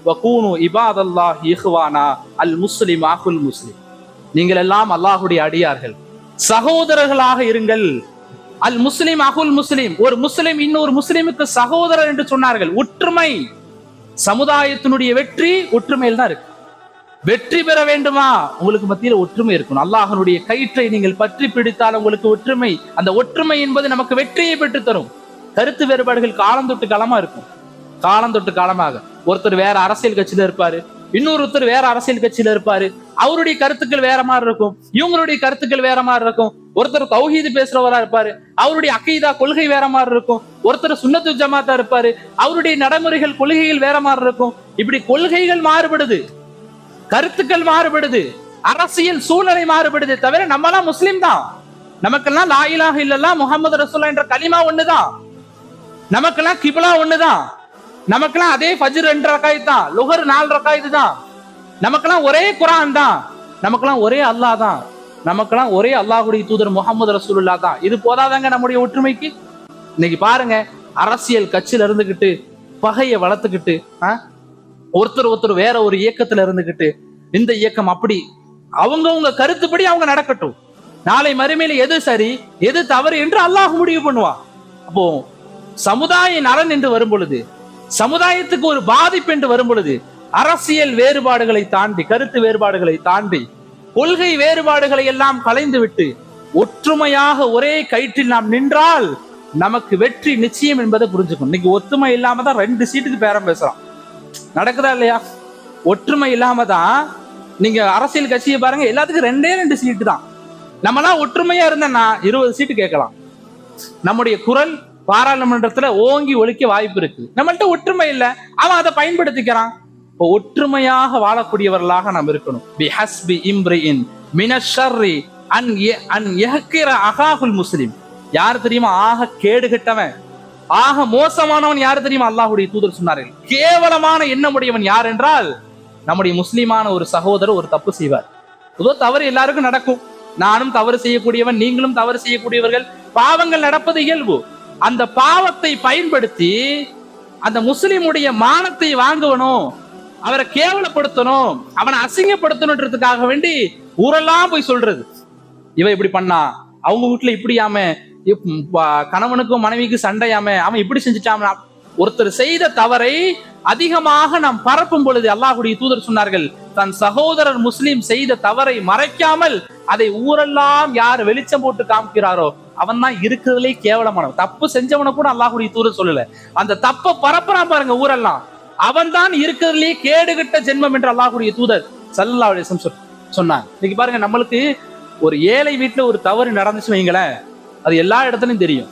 வகூனு இபாதல்லாஹி இஹ்வானா அல் முஸ்லிம் அஹுல் முஸ்லிம். நீங்கள் எல்லாம் அல்லாஹ்வுடைய அடியார்கள், சகோதரர்களாக இருங்கள். அல் முஸ்லிம் அஹுல் முஸ்லிம், ஒரு முஸ்லிம் இன்னொரு முஸ்லிமுக்கு சகோதரர் என்று சொன்னார்கள். ஒற்றுமை, சமுதாயத்தினுடைய வெற்றி ஒற்றுமையில் தான் இருக்கு. வெற்றி பெற வேண்டுமா, உங்களுக்கு மத்தியில் ஒற்றுமை இருக்கணும். அல்லாஹ்வுடைய கயிற்றை நீங்கள் பற்றி பிடித்தால் உங்களுக்கு ஒற்றுமை, அந்த ஒற்றுமை என்பது நமக்கு வெற்றியை பெற்று தரும். கருத்து வேறுபாடுகள் காலம் தொட்டு காலமா இருக்கும். காலம் தொட்டு காலமாக ஒருத்தர் வேற அரசியல் கட்சியில இருப்பாரு, இன்னொருத்தர் வேற அரசியல் கட்சியில இருப்பாரு. அவருடைய கருத்துக்கள் வேற மாதிரி இருக்கும், இவங்களுடைய கருத்துக்கள் வேற மாதிரி இருக்கும். ஒருத்தர் தௌஹீது பேசுறவரா இருப்பாரு, அவருடைய அக்கீதா கொள்கை வேற மாதிரி இருக்கும். ஒருத்தர் சுன்னத்து ஜமாத்தா இருப்பாரு, அவருடைய நடைமுறைகள் கொள்கைகள் வேற மாதிரி இருக்கும். இப்படி கொள்கைகள் மாறுபடுது, கருத்துக்கள் மாறுபடுது, அரசியல் சூழ்நிலை மாறுபடுது. தவிர நம்மலாம் முஸ்லிம் தான். நமக்கெல்லாம் லா இலாஹ இல்லல்லாஹ் முஹம்மது ரசூலுல்லாஹ் என்ற கலிமா ஒண்ணுதான். நமக்கெல்லாம் கிப்லா ஒண்ணுதான். நமக்கெல்லாம் அதே ஃபஜ்ர் 2 ரக்காயத் தான், லுஹர் 4 ரக்காயத் தான். நமக்கெல்லாம் ஒரே குர்ஆன் தான். நமக்கெல்லாம் ஒரே அல்லாஹ் தான். நமக்கெல்லாம் ஒரே அல்லாஹ்வுடைய தூதர் முஹம்மது ரசூலுல்லாஹ் தான். இது போதாதாங்க நம்முடைய ஒற்றுமைக்கு? இன்னைக்கு பாருங்க, அரசியல் கட்சியில இருந்துகிட்டு பகையை வளர்த்துக்கிட்டு, ஒருத்தர் வேற ஒரு இயக்கத்துல இருந்துகிட்டு, இந்த இயக்கம் அப்படி, அவங்கவுங்க கருத்துப்படி அவங்க நடக்கட்டும். நாளை மறுமையில எது சரி எது தவறு என்று அல்லாஹ் முடிவு பண்ணுவான். அப்போ சமுதாய நலன் என்று வரும் பொழுது, சமுதாயத்துக்கு ஒரு பாதிப்பு என்று வரும் பொழுது, அரசியல் வேறுபாடுகளை தாண்டி, கருத்து வேறுபாடுகளை தாண்டி, கொள்கை வேறுபாடுகளை எல்லாம் கலைந்து விட்டு ஒற்றுமையாக ஒரே கயிற்றில் நாம் நின்றால் நமக்கு வெற்றி நிச்சயம் என்பதை புரிஞ்சுக்கணும். இன்னைக்கு ஒற்றுமை இல்லாம தான் 2 சீட்டுக்கு பேரம் பேசுறோம். நடக்குதா இல்லையா? ஒற்றுமை இல்லாம தான் நீங்க அரசியல் கட்சியை பாருங்க, எல்லாத்துக்கும் 2 சீட்டு தான். நம்மளாம் ஒற்றுமையா இருந்தா 20 சீட்டு கேட்கலாம். நம்முடைய குரல் பாராளுமன்றத்துல ஓங்கி ஒலிக்க வாய்ப்பு இருக்கு. நம்மள்ட்ட ஒற்றுமை இல்ல, அவன் அதை பயன்படுத்திக்கிறான். இப்போ ஒற்றுமையாக வாழக்கூடியவர்களாக நாம் இருக்கணும். பிஹஸ்பி இம்ரிஇன் மினஷ்ஷர்ரி அன் யஹ்கிர அகாஹுல் முஸ்லிம். யார் தெரியுமா ஆக கேடுகட்டவன், ஆக மோசமானவன் யார் தெரியுமா? அல்லாஹ்வுடைய தூதர் சொன்னார்கள், கேவலமான எண்ணமுடையவன் யார் என்றால் நம்முடைய முஸ்லிமான ஒரு சகோதரர் ஒரு தப்பு செய்வார். ஏதோ தவறு எல்லாருக்கும் நடக்கும், நானும் தவறு செய்யக்கூடியவன், நீங்களும் தவறு செய்யக்கூடியவர்கள், பாவங்கள் நடப்பது இயல்பு. அந்த பாவத்தை பயன்படுத்தி அந்த முஸ்லிமுடைய மானத்தை வாங்கணும், அவரை கேவலப்படுத்தணும், அவனை அசிங்கப்படுத்தணுன்றதுக்காக வேண்டி ஊரெல்லாம் போய் சொல்றது, இவன் இப்படி பண்ணா, அவங்க வீட்டுல இப்படியாம, கணவனுக்கும் மனைவிக்கும் சண்டையாம, அவன் இப்படி செஞ்சுட்டாம. ஒருத்தர் செய்த தவறை அதிகமாக நாம் பரப்பும் பொழுது அல்லாஹ்வுடைய தூதர் சொன்னார்கள், தன் சகோதரர் முஸ்லிம் செய்த தவறை மறைக்காமல் அதை ஊரெல்லாம் யார் வெளிச்சம் போட்டு காமிக்கிறாரோ அவன் தான் இருக்கிறதுலே கேவலமானவன். தப்பு செஞ்சவனை கூட அல்லாஹ்வுடைய தூதர் சொல்லல, அந்த தப்பை பரப்புறான் பாருங்க ஊரெல்லாம், அவன் தான் இருக்கிறதுலே கேடுகட்ட ஜென்மம் என்று அல்லாஹ்வுடைய தூதர் ஸல்லல்லாஹு அலைஹி வஸல்லம் சொன்னாங்க. இன்னைக்கு பாருங்க, நம்மளுக்கு ஒரு ஏழை வீட்டுல ஒரு தவறு நடந்துச்சு வைங்களேன், அது எல்லா இடத்துலயும் தெரியும்.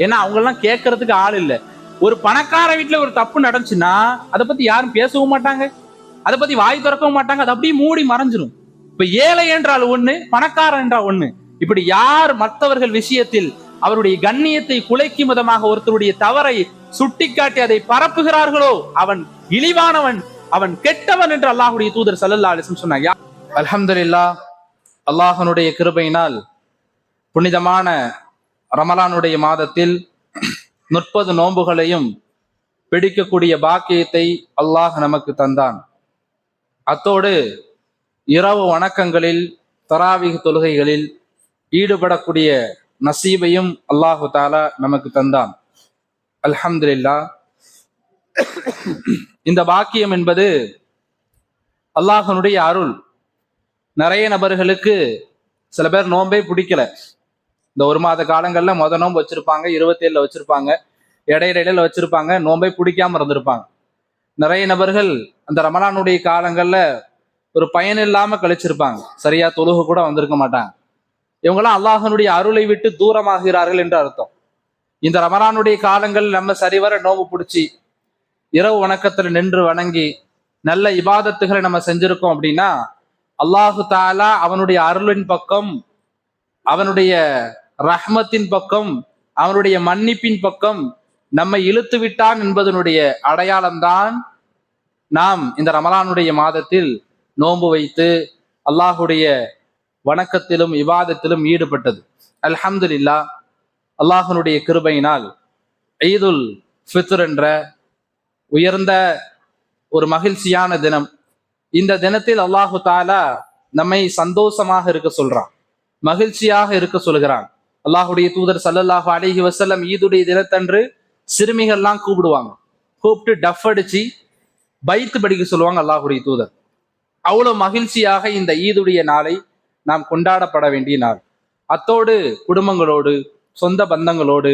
ஏன்னா அவங்க எல்லாம் கேட்கறதுக்கு ஆள் இல்லை. ஒரு பணக்கார வீட்டுல ஒரு தப்பு நடந்துச்சுன்னா அதை பத்தி யாரும் பேசவும் மாட்டாங்க, அதை பத்தி வாய் திறக்கவும் மாட்டாங்க, அது அப்படியே மூடி மறைஞ்சிடும். இப்ப ஏழை என்றால் ஒண்ணு, பணக்காரன் என்றால் ஒண்ணு. இப்படி யார் மற்றவர்கள் விஷயத்தில் அவருடைய கண்ணியத்தை குலைக்கும் விதமாக ஒருத்தருடைய தவறை சுட்டிக்காட்டி அதை பரப்புகிறார்களோ அவன் இழிவானவன், அவன் கெட்டவன் என்று அல்லாஹ்வுடைய தூதர் ஸல்லல்லாஹு அலைஹி வஸல்லம் சொன்னாங்க. அல்ஹம்துலில்லாஹ், அல்லாஹ்வுடைய கிருபையினால் புனிதமான ரமலானுடைய மாதத்தில் 30 நோன்புகளையும் பிடிக்கக்கூடிய பாக்கியத்தை அல்லாஹ் நமக்கு தந்தான். அத்தோடு இரவு வணக்கங்களில், தராவீஹ் தொழுகைகளில் ஈடுபடக்கூடிய நசீபையும் அல்லாஹு தஆலா நமக்கு தந்தான். அல்ஹம்துலில்லாஹ். இந்த பாக்கியம் என்பது அல்லாஹ்வுடைய அருள். நிறைய நபர்களுக்கு சில பேர் நோன்பே பிடிக்கல. இந்த 1 மாத காலங்கள்ல நோன்பு வச்சிருப்பாங்க, 27 வச்சிருப்பாங்க, இடையில வச்சிருப்பாங்க, நோன்பை பிடிக்காம இருந்திருப்பாங்க. நிறைய நபர்கள் அந்த ரமலானுடைய காலங்கள்ல ஒரு பயன் இல்லாம கழிச்சிருப்பாங்க, சரியா தொழுக கூட வந்திருக்க மாட்டாங்க. இவங்கெல்லாம் அல்லாஹ்வுடைய அருளை விட்டு தூரமாகிறார்கள் என்று அர்த்தம். இந்த ரமலானுடைய காலங்கள் நம்ம சரிவர நோன்பு பிடிச்சி இரவு வணக்கத்துல நின்று வணங்கி நல்ல இபாதத்துகளை நம்ம செஞ்சிருக்கோம் அப்படின்னா அல்லாஹு தஆலா அவனுடைய அருளின் பக்கம், அவனுடைய ரஹ்மத்தின் பக்கம், அவனுடைய மன்னிப்பின் பக்கம் நம்மை இழுத்து விட்டான் என்பதனுடைய அடையாளம்தான் நாம் இந்த ரமலானுடைய மாதத்தில் நோன்பு வைத்து அல்லாஹுடைய வணக்கத்திலும் இபாதத்திலும் ஈடுபட்டது. அல்ஹம்துலில்லாஹ், அல்லாஹனுடைய கிருபையினால் ஈதுல் ஃபித்ர் என்ற உயர்ந்த ஒரு மகிழ்ச்சியான தினம். இந்த தினத்தில் அல்லாஹு தாலா நம்மை சந்தோஷமாக இருக்க சொல்றான், மகிழ்ச்சியாக இருக்க சொல்கிறான். அல்லாஹுடைய தூதர் ஸல்லல்லாஹு அலைஹி வஸல்லம் ஈதுடைய தினத்தன்று சிறுமிகள்லாம் கூப்பிட்டு டஃப் அடிச்சு பைத்து படிக்க சொல்லுவாங்க அல்லாஹுடைய தூதர். அவ்வளவு மகிழ்ச்சியாக இந்த ஈதுடைய நாளை நாம் கொண்டாடப்பட வேண்டிய நாள். அத்தோடு குடும்பங்களோடு, சொந்த பந்தங்களோடு,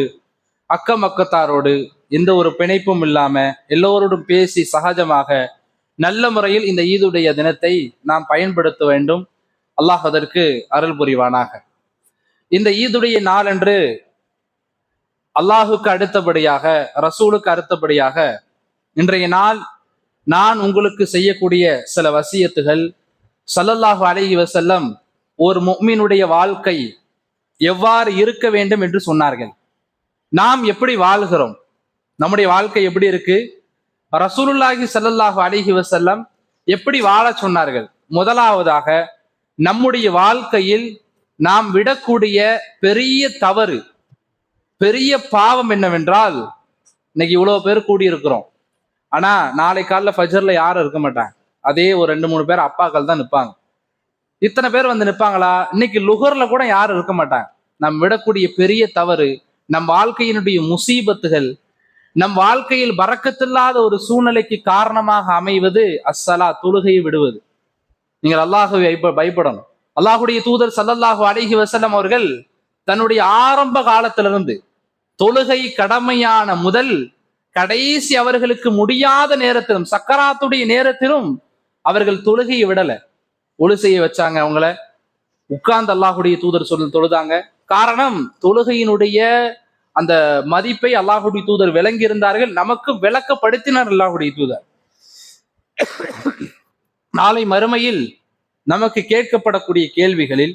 அக்கம் அக்கத்தாரோடு எந்த ஒரு பிணைப்பும் இல்லாம எல்லோரோடும் பேசி சகஜமாக நல்ல முறையில் இந்த ஈதுடைய தினத்தை நாம் பயன்படுத்த வேண்டும். அல்லாஹ் அதற்கு அருள் புரிவானாக. இந்த ஈதுடைய நாளன்று அல்லாஹுக்கு அடுத்தபடியாக, ரசூலுக்கு அடுத்தபடியாக இன்றைய நாள் நான் உங்களுக்கு செய்யக்கூடிய சில வசியத்துகள், ஸல்லல்லாஹு அலைஹி வஸல்லம் ஒரு முஃமினுடைய வாழ்க்கை எவ்வாறு இருக்க வேண்டும் என்று சொன்னார்கள். நாம் எப்படி வாழ்கிறோம், நம்முடைய வாழ்க்கை எப்படி இருக்கு, ரசூலுல்லாஹி ஸல்லல்லாஹு அலைஹி வஸல்லம் எப்படி வாழ சொன்னார்கள். முதலாவதாக நம்முடைய வாழ்க்கையில் நாம் விடக்கூடிய பெரிய தவறு, பெரிய பாவம் என்னவென்றால், இன்னைக்கு இவ்வளவு பேர் கூடியிருக்கிறோம், ஆனா நாளை காலைல ஃபஜர்ல யாரும் இருக்க மாட்டாங்க. அதே ஒரு 2-3 பேர் அப்பாக்கள் தான் நிற்பாங்க. இத்தனை பேர் வந்து நிற்பாங்களா? இன்னைக்கு லுகர்ல கூட யாரும் இருக்க மாட்டாங்க. நம் விடக்கூடிய பெரிய தவறு, நம் வாழ்க்கையினுடைய முசீபத்துகள், நம் வாழ்க்கையில் பரக்கத்தில்லாத ஒரு சூழ்நிலைக்கு காரணமாக அமைவது அஸ்ஸலா, தொழுகையை விடுவது. நீங்கள் அல்லாஹ்வை பயப்படணும். அல்லாஹுடைய தூதர் ஸல்லல்லாஹு அலைஹி வஸல்லம் அவர்கள் தன்னுடைய ஆரம்ப காலத்திலிருந்து தொழுகை கடமையான முதல் கடைசி அவர்களுக்கு முடியாத நேரத்திலும், சக்கராத்துடைய நேரத்திலும் அவர்கள் தொழுகையை விடல. ஒழு செய்ய வச்சாங்க, அவங்கள உட்கார்ந்து அல்லாஹுடைய தூதர் தொழுதாங்க. காரணம், தொழுகையினுடைய அந்த மதிப்பை அல்லாஹுடைய தூதர் விளங்கி இருந்தார்கள், நமக்கு விளக்கப்படுத்தினார் அல்லாஹுடைய தூதர். நாளை மறுமையில் நமக்கு கேட்கப்படக்கூடிய கேள்விகளில்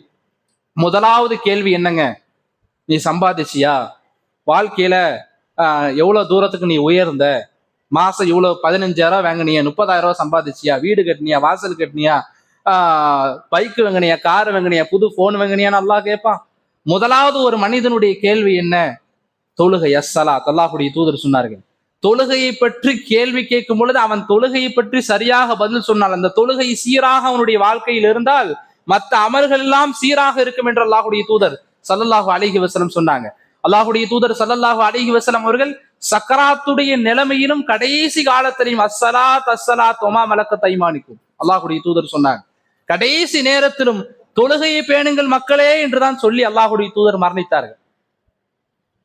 முதலாவது கேள்வி என்னங்க? நீ சம்பாதிச்சியா? வாழ்க்கையில எவ்வளவு தூரத்துக்கு நீ உயர்ந்த? மாசம் இவ்வளவு 15,000 வாங்கினியா? 30,000 சம்பாதிச்சியா? வீடு கட்டினியா? வாசல் கட்டினியா? பைக்கு வாங்கினியா? கார் வாங்கினியா? புது போன் வாங்கினியான்னு அல்லாஹ் கேட்பான். முதலாவது ஒரு மனிதனுடைய கேள்வி என்ன? தொழுகை, அஸ்ஸலாத். அல்லாஹுடைய தூதர் சொன்னார்கள், தொழுகையை பற்றி கேள்வி கேட்கும் பொழுது அவன் தொழுகையை பற்றி சரியாக பதில் சொன்னால், அந்த தொழுகை சீராக அவனுடைய வாழ்க்கையில் இருந்தால் மற்ற அமல்கள் எல்லாம் சீராக இருக்கும் என்று அல்லாஹுடைய தூதர் ஸல்லல்லாஹு அலைஹி வஸல்லம் சொன்னாங்க. அல்லாஹுடைய தூதர் ஸல்லல்லாஹு அலைஹி வஸல்லம் அவர்கள் சக்கராத்துடைய நிலைமையிலும் கடைசி காலத்திலையும் அஸ்ஸலாத் அஸ்ஸலாத் வமா மலக்கத் ஐமானுக்கும், அல்லாஹுடைய தூதர் சொன்னாங்க, கடைசி நேரத்திலும் தொழுகையை பேணுங்கள் மக்களே என்றுதான் சொல்லி அல்லாஹுடைய தூதர் மரணித்தார்கள்.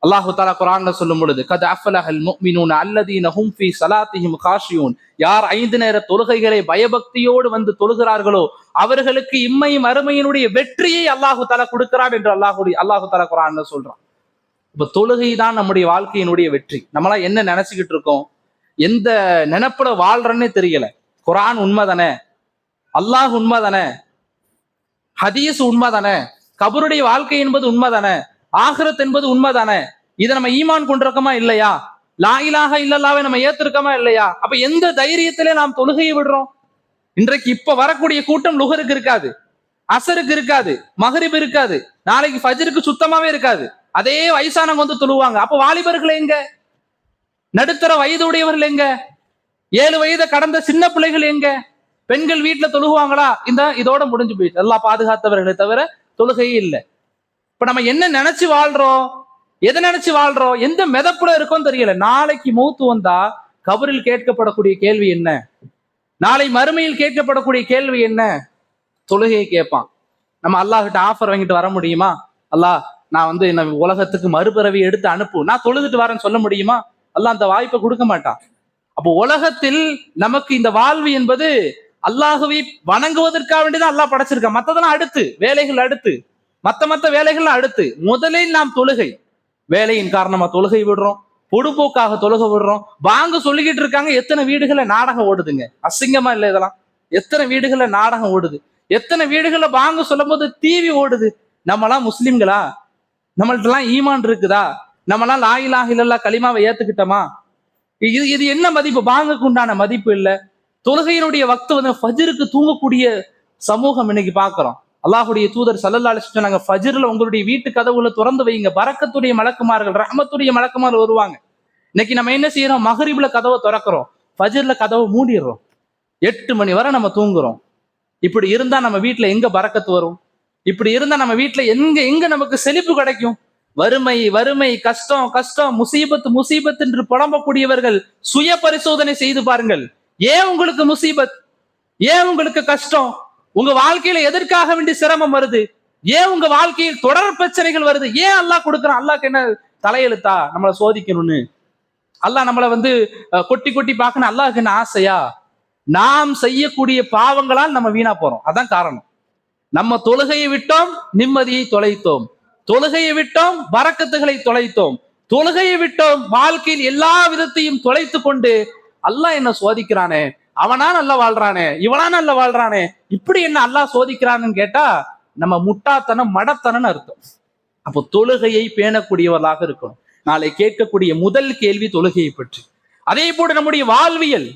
அல்லாஹு தஆலா குர்ஆன்ல சொல்லும் பொழுது, கத் அஃபலஹல் முஃமினூன அல்லதீன ஹும் ஃபீ ஸலாத்திஹிம் காஷியூன், யார் 5 நேர தொழுகைகளை பயபக்தியோடு வந்து தொழுகிறார்களோ அவர்களுக்கு இம்மையும் மறுமையினுடைய வெற்றியை அல்லாஹு தஆலா கொடுக்கிறார் என்று அல்லாஹு தஆலா குர்ஆன்ல சொல்றான். இப்ப தொழுகை தான் நம்முடைய வாழ்க்கையினுடைய வெற்றி. நம்மளாம் என்ன நினைச்சுக்கிட்டு இருக்கோம், எந்த நினைப்புல வாழ்றன்னே தெரியல. குர்ஆன் உண்மைதானே, அல்லாஹ் உண்மைதானே, ஹதீஸ் உண்மைதானே, கபருடைய வாழ்க்கை என்பது உண்மைதானே, ஆகிரத் என்பது உண்மைதானே, இதை நம்ம ஈமான் கொண்டிருக்கோமா இல்லையா? லா இலாஹ இல்லல்லாஹ்வை நம்ம ஏத்திருக்கோமா இல்லையா? அப்ப எந்த தைரியத்திலே நாம் தொழுகையை விடுறோம்? இன்றைக்கு இப்ப வரக்கூடிய கூட்டம் லுகருக்கு இருக்காது, அசருக்கு இருக்காது, மகரிப் இருக்காது, நாளைக்கு ஃபஜ்ருக்கு சுத்தமாவே இருக்காது. அதே வயசானவங்க வந்து தொழுவாங்க. அப்ப வாலிபர்கள் எங்க? நடுத்தர வயதுடையவர்கள் எங்க? 7 வயதை கடந்த சின்ன பிள்ளைகள் எங்க? பெண்கள் வீட்டுல தொழுகுவாங்களா? இதோட முடிஞ்சு போயிடுச்சு. எல்லாம் பாதுகாத்தவர்களை தவிர தொழுகையே இல்லை. இப்ப நம்ம என்ன நினைச்சு வாழ்றோம், எதை நினைச்சு வாழ்றோம், எந்த மெதப்புல இருக்கோம் தெரியல. நாளைக்கு மௌத்து வந்தா கபரில் கேட்கப்படக்கூடிய கேள்வி என்ன? நாளை மறுமையில் கேட்கப்படக்கூடிய கேள்வி என்ன? தொழுகையை கேட்பான். நம்ம அல்லாஹ் கிட்ட ஆஃபர் வாங்கிட்டு வர முடியுமா? அல்லாஹ், நான் வந்து என்ன உலகத்துக்கு மறுபிறவி எடுத்து அனுப்பு, நான் தொழுதுட்டு வரேன்னு சொல்ல முடியுமா? அல்லாஹ் அந்த வாய்ப்பை கொடுக்க மாட்டான். அப்போ உலகத்தில் நமக்கு இந்த வாழ்வு என்பது அல்லாஹுவை வணங்குவதற்காக வேண்டியதான் அல்லாஹ் படைச்சிருக்கான். மற்றதெல்லாம் அடுத்து, வேலைகள் அடுத்து, மத்த வேலைகள் அடுத்து. முதலில் நாம் தொழுகை, வேலையின் காரணமா தொழுகை விடுறோம், பொடுபோக்காக தொழுகை விடுறோம். வாங்க சொல்லிக்கிட்டு இருக்காங்க, எத்தனை வீடுகள்ல நாடகம் ஓடுதுங்க, அசிங்கமா இல்லை இதெல்லாம்? எத்தனை வீடுகள்ல நாடகம் ஓடுது, எத்தனை வீடுகள்ல வாங்க சொல்லும் போது டிவி ஓடுது. நம்மளாம் முஸ்லிம்களா? நம்மள்ட்டலாம் ஈமான் இருக்குதா? நம்மளாம் லா இலாஹ இல்லல்லாஹ் கலிமாவை ஏத்துக்கிட்டோமா? இது என்ன மதிப்பு? பாங்குக்கு உண்டான மதிப்பு இல்லை. தொழுகையினுடைய வக்து வந்து ஃபஜ்ருக்கு தூங்கக்கூடிய சமூகம் இன்னைக்கு பாக்குறோம். அல்லாஹுடைய தூதர் ஸல்லல்லாஹு அலைஹி வஸல்லம் சொன்னாங்க, ஃபஜ்ர்ல உங்களுடைய வீட்டு கதவுகளை திறந்து வைங்க, பரக்கத்துடைய மலக்குமார்கள், ரஹ்மத்துடைய மலக்குமார்கள் வருவாங்க. இன்னைக்கு நம்ம என்ன செய்யறோம்? மகரிப்ல கதவை திறக்கிறோம், ஃபஜ்ர்ல கதவை மூடிடுறோம். 8 மணி வரை நம்ம தூங்குறோம். இப்படி இருந்தா நம்ம வீட்டுல எங்க பரக்கத்து வரும்? இப்படி இருந்தா நம்ம வீட்டுல எங்க எங்க நமக்கு செழிப்பு கிடைக்கும்? வறுமை வறுமை, கஷ்டம் கஷ்டம், முசீபத்து முசீபத் என்று புலம்பக்கூடியவர்கள் சுய பரிசோதனை செய்து பாருங்கள். ஏன் உங்களுக்கு முசீபத்? ஏன் உங்களுக்கு கஷ்டம்? உங்க வாழ்க்கையில எதற்காக வேண்டிய சிரமம் வருது? ஏன் உங்க வாழ்க்கையில் தொடர் பிரச்சனைகள் வருது? ஏன் அல்லாஹ் கொடுக்குறான்? அல்லாஹ்க்கு என்ன தலையெழுத்தா நம்மளை சோதிக்கணும்னு? அல்லாஹ் நம்மளை கொட்டி கொட்டி பார்க்கணும். அல்லாஹ்க்கு என்ன ஆசையா? நாம் செய்யக்கூடிய பாவங்களால் நம்ம வீணா போறோம். அதான் காரணம். நம்ம தொழுகையை விட்டோம், நிம்மதியை தொலைத்தோம். தொழுகையை விட்டோம், பரக்கத்துகளை தொலைத்தோம். தொழுகையை விட்டோம், வாழ்க்கையில் எல்லா விதத்தையும் தொலைத்து கொண்டு அல்லாஹ் என்ன சோதிக்கிறானே, அவனா நல்லா வாழ்றானே, இவனா நல்லா வாழ்றானே, இப்படி என்ன அல்லாஹ் சோதிக்கிறான்னு கேட்டா நம்ம முட்டாத்தனம் மடத்தனம்னு அர்த்தம். அப்போ தொழுகையை பேணக்கூடியவர்களாக இருக்கணும். நாளை கேட்கக்கூடிய முதல் கேள்வி தொழுகையை பற்றி. அதே போல நம்முடைய வாழ்வியல்,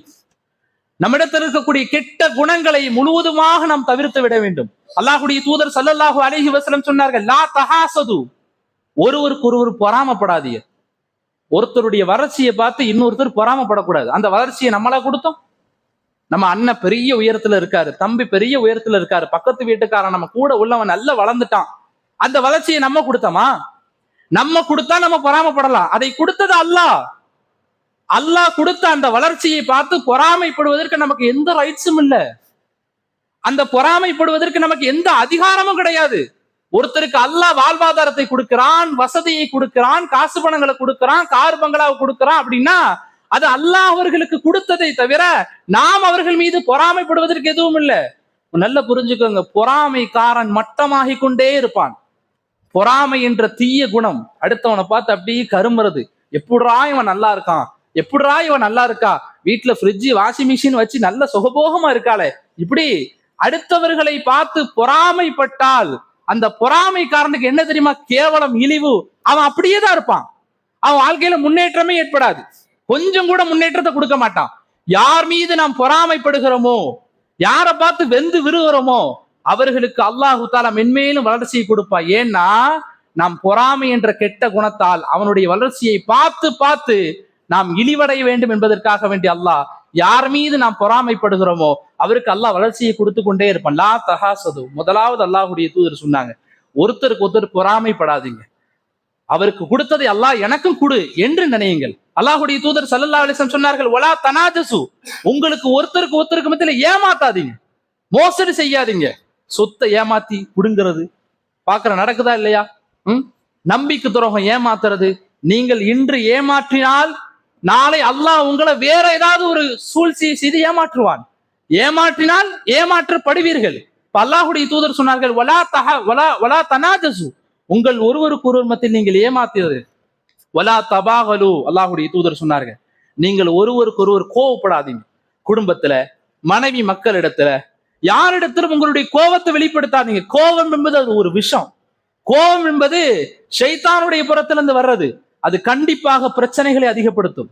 நம்மிடத்தில் இருக்கக்கூடிய கெட்ட குணங்களை முழுவதுமாக நாம் தவிர்த்து விட வேண்டும். அல்லாஹ்வுடைய தூதர் ஸல்லல்லாஹு அலைஹி வஸல்லம் சொன்னார்கள், லா தஹாசது, ஒருவருக்கு ஒருவர் பொறாமப்படாதீங்க. ஒருத்தருடைய வளர்ச்சியை பார்த்து இன்னொருத்தர் பொறாமப்படக்கூடாது. அந்த வளர்ச்சியை நம்மளா கொடுத்தோம்? நம்ம அண்ணன் பெரிய உயரத்துல இருக்காரு, தம்பி பெரிய உயரத்துல இருக்காரு, பக்கத்து வீட்டுக்காரன் நம்ம கூட உள்ளவன் நல்லா வளர்ந்துட்டான், அந்த வளர்ச்சியை நம்ம கொடுத்தோமா? நம்ம கொடுத்தா நம்ம பொறாமப்படலாம். அதை கொடுத்தது அல்லாஹ். அல்லாஹ் கொடுத்த அந்த வளர்ச்சியை பார்த்து பொறாமைப்படுவதற்கு நமக்கு எந்த ரைட்ஸும் இல்லை. அந்த பொறாமைப்படுவதற்கு நமக்கு எந்த அதிகாரமும் கிடையாது. ஒருத்தருக்கு அல்லாஹ் வாழ்வாதாரத்தை கொடுக்கிறான், வசதியை கொடுக்கிறான், காசு பணங்களை கொடுக்கிறான், கார் பங்களாவை கொடுக்கிறான் அப்படின்னா அது அல்லாஹ் அவர்களுக்கு கொடுத்ததை தவிர நாம் அவர்கள் மீது பொறாமைப்படுவதற்கு எதுவும் இல்லை. நல்ல புரிஞ்சுக்கோங்க, பொறாமைக்காரன் மட்டமாகி கொண்டே இருப்பான். பொறாமை என்ற தீய குணம் அடுத்தவனை பார்த்து அப்படியே கரும்புறது. எப்படிரா இவன் நல்லா இருக்கான், எப்படிரா இவன் நல்லா இருக்கா, வீட்டுல ஃப்ரிட்ஜ் வாஷிங் மிஷின் வச்சு நல்ல சுகபோகமா இருக்காளே, இப்படி அடுத்தவர்களை பார்த்து பொறாமைப்பட்டால் அந்த பொறாமைக்காரனுக்கு என்ன தெரியுமா? கேவலம், இழிவு. அவன் அப்படியே தான் இருப்பான். அவன் வாழ்க்கையில முன்னேற்றமே ஏற்படாது. கொஞ்சம் கூட முன்னேற்றத்தை கொடுக்க மாட்டான். யார் மீது நாம் பொறாமைப்படுகிறோமோ, யாரை பார்த்து வெந்து விருகிறோமோ அவர்களுக்கு அல்லாஹு தஆலா மென்மேலும் வளர்ச்சியை கொடுப்பான். ஏன்னா நாம் பொறாமை என்ற கெட்ட குணத்தால் அவனுடைய வளர்ச்சியை பார்த்து பார்த்து நாம் இழிவடைய வேண்டும் என்பதற்காக வேண்டிய அல்லாஹ் யார் மீது நாம் பொறாமைப்படுகிறோமோ அவருக்கு அல்லாஹ் வளர்ச்சியை கொடுத்து கொண்டே இருப்பான். லா தஹாசது, முதலாவது அல்லாஹ்வுடைய தூதர் சொன்னாங்க, ஒருத்தருக்கு ஒருத்தர் பொறாமைப்படாதீங்க. அவருக்கு கொடுத்ததை அல்லாஹ் எனக்கும் கொடு என்று நினையுங்கள். அல்லாஹ்வுடைய தூதர் ஸல்லல்லாஹு அலைஹி வஸல்லம் சொன்னார்கள், வலா தனாஜசு, உங்களுக்கு ஒருத்தருக்கு மத்தியில ஏமாத்தாதீங்க, மோசடி செய்யாதீங்க. சொத்தை ஏமாத்தி புடுங்கிறது பாக்குற நடக்குதா இல்லையா? நம்பிக்கை துரோகம், ஏமாத்துறது. நீங்கள் இன்று ஏமாற்றினால் நாளை அல்லாஹ் உங்களை வேற ஏதாவது ஒரு சூழ்ச்சியை செய்து ஏமாற்றுவான். ஏமாற்றினால் ஏமாற்றப்படுவீர்கள். அல்லாஹ்வுடைய தூதர் சொன்னார்கள், வலா தனாஜசு, உங்கள் ஒருவருக்கு ஒருவர் மத்தியில் நீங்கள் ஏமாத்தியது. வலா தபாகலு, அல்லாஹ்வுடைய தூதர் சொன்னார்கள், நீங்கள் ஒருவருக்கு ஒருவர் கோவப்படாதீங்க. குடும்பத்துல, மனைவி மக்களிடத்துல, யாரிடத்திலும் உங்களுடைய கோபத்தை வெளிப்படுத்தாதீங்க. கோபம் என்பது அது ஒரு விஷம். கோபம் என்பது ஷைத்தானுடைய புறத்திலிருந்து வர்றது. அது கண்டிப்பாக பிரச்சனைகளை அதிகப்படுத்தும்.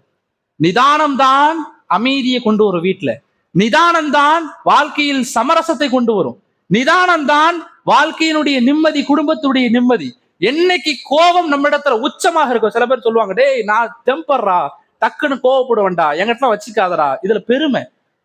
நிதானம் தான் அமைதியை கொண்டு வரும். வீட்டுல நிதானம் தான் வாழ்க்கையில் சமரசத்தை கொண்டு வரும். நிதானம் தான் வாழ்க்கையினுடைய நிம்மதி, குடும்பத்துடைய நிம்மதி. என்னைக்கு கோபம் நம்ம இடத்துல உச்சமாக இருக்கும், சில பேர் சொல்லுவாங்க, டேய் நான் டெம்பர்ரா, டக்குன்னு கோவப்படுவேன்டா, எங்கிட்ட வச்சுக்காதடா, இதுல பெருமை.